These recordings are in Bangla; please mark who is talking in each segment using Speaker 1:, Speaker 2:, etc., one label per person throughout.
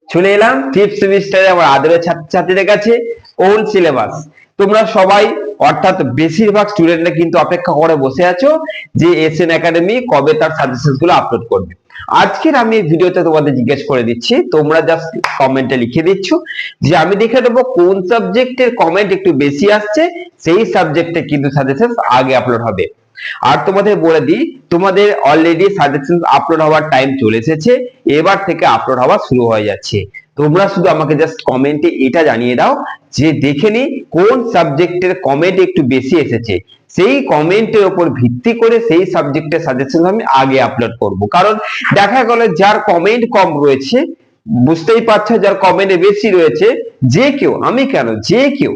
Speaker 1: চলে এলাম ফিফথ সেমিস্টারে আমার আদরের ছাত্রছাত্রীদের কাছে ওল্ড সিলেবাস। তোমরা সবাই অর্থাৎ বেশিরভাগ স্টুডেন্টরা কিন্তু অপেক্ষা করে বসে আছো যে এসএন একাডেমি কবে তার সাজেশনস গুলো আপলোড করবে। আজকের আমি এই ভিডিওতে তোমাদের জিজ্ঞেস করে দিচ্ছি, তোমরা জাস্ট কমেন্টে লিখে দিচ্ছ যে আমি দেখে দেবো কোন সাবজেক্টের কমেন্ট একটু বেশি আসছে, সেই সাবজেক্টে কিন্তু সাজেশনস আগে আপলোড হবে। আর তোমাদের বলে দিই, তোমাদের অলরেডি সাজেশন আপলোড হওয়ার টাইম চলে এসেছে, এবার থেকে আপলোড হওয়া শুরু হয়ে যাচ্ছে। তোমরা শুধু আমাকে জাস্ট কমেন্টে এটা জানিয়ে দাও যে দেখে নি কোন সাবজেক্টের কমেন্ট একটু বেশি এসেছে, সেই কমেন্টের উপর ভিত্তি করে সেই সাবজেক্টের সাজেশন আমি আগে আপলোড করব। কারণ দেখা গেল যার কমেন্ট কম রয়েছে, বুঝতেই পারছো, যার কমেন্ট বেশি রয়েছে, যে কেউ, আমি কেন, যে কেউ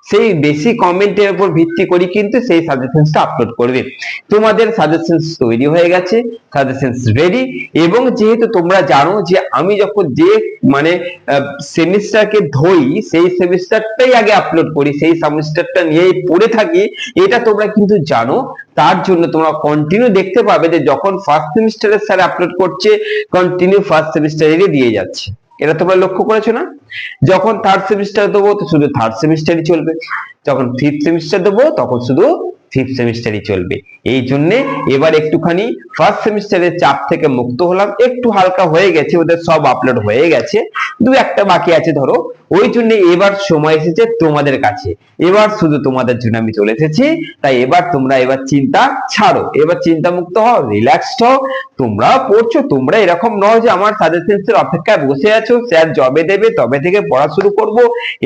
Speaker 1: সেই বেশি কমেন্টের উপর ভিত্তি করে কিন্তু সেই সাজেশনসটা আপলোড করবে। তোমাদের সাজেশনস তৈরি হয়ে গেছে, সাজেশনস রেডি। এবং যেহেতু তোমরা জানো যে আমি যখন যে মানে সেমিস্টারকে ধরি, সেই সেমিস্টারটাই আগে আপলোড করি, সেই সেমিস্টারটা নিয়েই পড়ে থাকি, এটা তোমরা কিন্তু জানো। তার জন্য তোমরা কন্টিনিউ দেখতে পাবে যে যখন ফার্স্ট সেমিস্টারের স্যার আপলোড করছে, কন্টিনিউ ফার্স্ট সেমিস্টারেরই দিয়ে যাচ্ছে। এটা তোমরা লক্ষ্য করেছো না? যখন থার্ড সেমিস্টার দেবো তো শুধু থার্ড সেমিস্টারই চলবে, যখন ফিফথ সেমিস্টার দেবো তখন শুধু ফিফথ সেমিস্টারই চলবে। এই জন্য এবার একটুখানি ফার্স্ট সেমিস্টারের চাপ থেকে মুক্ত হলাম, একটু হালকা হয়ে গেছে, ওদের সব আপলোড হয়ে গেছে, দু একটা বাকি আছে ধরো। ওই জন্য এবার সময় এসেছে তোমাদের কাছে, এবার শুধু তোমাদের জন্য আমি চলে এসেছি। তাই এবার তোমরা এবার চিন্তা ছাড়ো, এবার চিন্তা মুক্ত হও, রিল্যাক্সড হও। তোমরা পড়ছো, তোমরা এরকম নয় যে আমার সাজেশনসের অপেক্ষায় বসে আছো স্যার জবে দেবে তবে থেকে পড়া শুরু করব,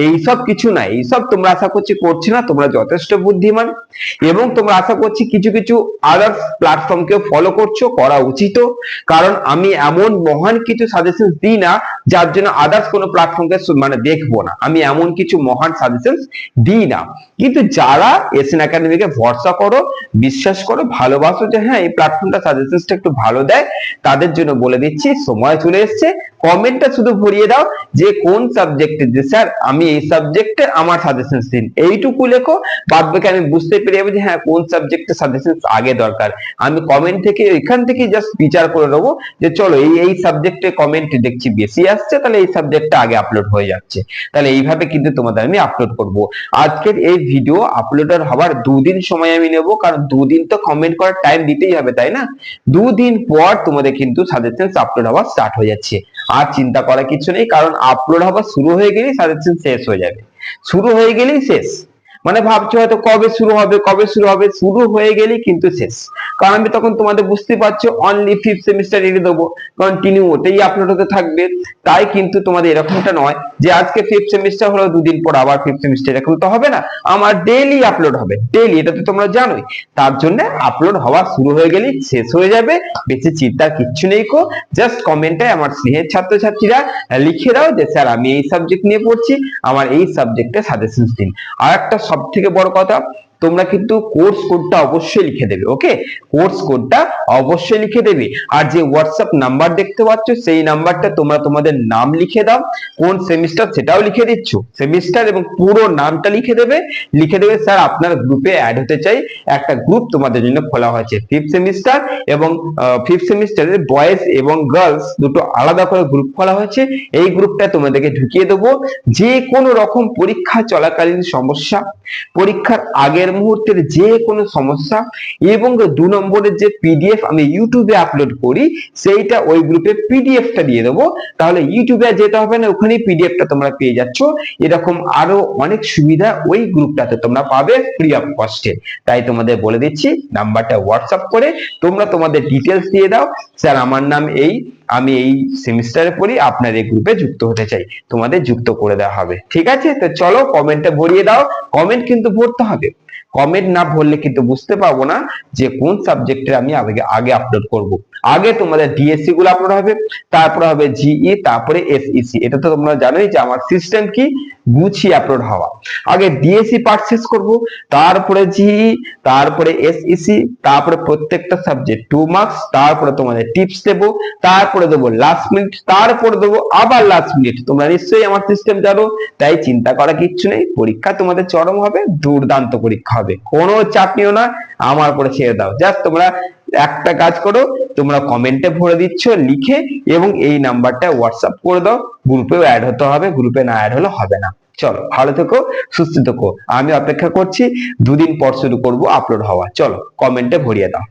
Speaker 1: এইসব কিছু না। এইসব তোমরা আশা করছি করছো না, তোমরা যথেষ্ট বুদ্ধিমান এবং তোমরা আশা করছি কিছু কিছু আদার্স প্ল্যাটফর্মকেও ফলো করছো, করা উচিত। কারণ আমি এমন মহান কিছু সাজেশন দিই না যার জন্য আদার্স কোনো প্ল্যাটফর্মকে মানে দেখবো না, আমি এমন কিছু মহান সাজেশন দিই না। কিন্তু যারা এসএন একাডেমিকে ভরসা করো, বিশ্বাস করো, ভালোবাসো যে হ্যাঁ এই প্ল্যাটফর্মটা সাজেশনটা একটু ভালো দেয়, তাদের জন্য বলে দিচ্ছি সময় চলে এসেছে। কমেন্টটা শুধু ভরিয়ে দাও যে কোন সাবজেক্টে, যে স্যার আমি এই সাবজেক্টে আমার সাজেশন দিন, এইটুকু লেখো। বাদ বাকি আমি বুঝতে পেরে যাবো যে হ্যাঁ কোন সাবজেক্টে সাজেশন আগে দরকার। আমি কমেন্ট থেকে এখান থেকে জাস্ট বিচার করে নেবো যে চলো এই সাবজেক্টে কমেন্ট দেখছি বেশি আসছে, তাহলে এই সাবজেক্টটা আগে আপলোড হয়ে যাচ্ছে। তাহলে এইভাবে কিন্তু তোমাদের আমি আপলোড করব। আজকের এই ভিডিও আপলোডের হওয়ার দুদিন সময় আমি নেব, কারণ দুদিন তো কমেন্ট করার টাইম দিতেই হবে, তাই না? দুদিন পর তোমাদের কিন্তু সাজেশন আপলোড হওয়া স্টার্ট হয়ে যাচ্ছে। আর চিন্তা করার কিছু নেই, কারণ আপলোড হওয়া শুরু হয়ে গেলেই সাজেশন শেষ হয়ে যাবে, শুরু হয়ে গেলেই শেষ। মানে ভাবছো হয়তো কবে শুরু হবে, কবে শুরু হবে, শুরু হয়ে গেলেই কিন্তু শেষ। কারণ আমি তখন তোমাদের বুঝতে পারছো অনলি ফিফথ সেমিস্টার রেডি দেবো, কন্টিনিউ ওতেই আপলোড হতে থাকবে। তাই কিন্তু তোমাদের এরকমটা নয় যে আজকে ফিফথ সেমিস্টার হলো, দুদিন পর আবার ফিফথ সেমিস্টার, এরকম তো হবে না। আমার ডেইলি আপলোড হবে, ডেইলি, এটা তো তোমরা জানোই। তার জন্য আপলোড হওয়া শুরু হয়ে গেলেই শেষ হয়ে যাবে, বেশি চিন্তার কিচ্ছু নেই। জাস্ট কমেন্টে আমার স্নেহের ছাত্রছাত্রীরা লিখে দাও যে স্যার আমি এই সাবজেক্ট নিয়ে পড়ছি, আমার এই সাবজেক্টে সাজেশন দিন। আর একটা সব থেকে বড় কথা, তোমরা কিন্তু কোর্স কোডটা অবশ্যই লিখে দেবে। ওকে, কোর্স কোডটা অবশ্যই লিখে দেবে। আর যে হোয়াটসঅ্যাপ নাম্বার দেখতে পাচ্ছ, সেই নাম্বারটা তোমরা তোমাদের নাম লিখে দাও, কোন সেমিস্টার সেটাও লিখে দিচ্ছ, সেমিস্টার এবং পুরো নামটা লিখে দেবে। লিখে দেবে স্যার আপনার গ্রুপে অ্যাড হতে চাই, একটা গ্রুপ তোমাদের জন্য খোলা হয়েছে ফিফথ সেমিস্টার এবং ফিফথ সেমিস্টারের বয়েজ এবং গার্লস দুটো আলাদা করে গ্রুপ খোলা হয়েছে। এই গ্রুপটা তোমাদেরকে ঢুকিয়ে দেবো। যে কোনো রকম পরীক্ষা চলাকালীন সমস্যা, পরীক্ষার আগের মুহূর্তের যে কোনো সমস্যা এবং 2 নম্বরের যে পিডিএফ আমি ইউটিউবে আপলোড করি, সেইটা ওই গ্রুপে পিডিএফটা দিয়ে দেবো। তাহলে ইউটিউবে যেতে হবে না, ওখানেই পিডিএফটা তোমরা পেয়ে যাচ্ছ। এরকম আরো অনেক সুবিধা ওই গ্রুপটাতে তোমরা পাবে ফ্রি অফ কস্টে। তাই তোমাদের বলে দিচ্ছি, নাম্বারটা হোয়াটসঅ্যাপ করে তোমরা তোমাদের ডিটেলস দিয়ে দাও, স্যার আমার নাম এই, আমি এই সেমিস্টারে পড়ি, আপনার এই গ্রুপে যুক্ত হতে চাই, তোমাদের যুক্ত করে দেওয়া হবে। ঠিক আছে, তো চলো কমেন্টে ভরিয়ে দাও। কমেন্ট কিন্তু ভরতে হবে, কমেন্ট না ভরলে কিন্তু বুঝতে পারবো না যে কোন সাবজেক্টের আমি আগে আপলোড করব। আগে তোমাদের ডিএসসি গুলো আপলোড হবে, তারপরে হবে জিই, তারপরে এসইসি। এটা তো তোমরা জানোই যে আমার সিস্টেম কি, গুছিয়ে আপলোড হওয়া। আগে ডিএসসি পার্ট শেষ করব, তারপরে জিই, তারপরে এসইসি, তারপরে প্রত্যেকটা সাবজেক্ট 2 মার্কস, তারপরে তোমাদের টিপস দেবো, তারপরে দেবো লাস্ট মিনিট, তারপরে দেবো আবার লাস্ট মিনিট। তোমরা নিশ্চয়ই আমার সিস্টেম জানো, তাই চিন্তা করা কিচ্ছু নেই। পরীক্ষা তোমাদের চরম হবে, দুর্দান্ত পরীক্ষা হবে, কোনো চাপ নিও না, আমার উপরে ছেড়ে দাও। জাস্ট তোমরা একটা কাজ করো, তোমরা কমেন্টে ভরে দিচ্ছ লিখে, এবং এই নাম্বারটা হোয়াটসঅ্যাপ করে দাও, গ্রুপেও অ্যাড হতে হবে, গ্রুপে না অ্যাড হলে হবে না। চলো ভালো থেকো, সুস্থ থেকো, আমি অপেক্ষা করছি, 2 দিন পর শুরু করব আপলোড হওয়া। চলো কমেন্টে ভরিয়ে দাও।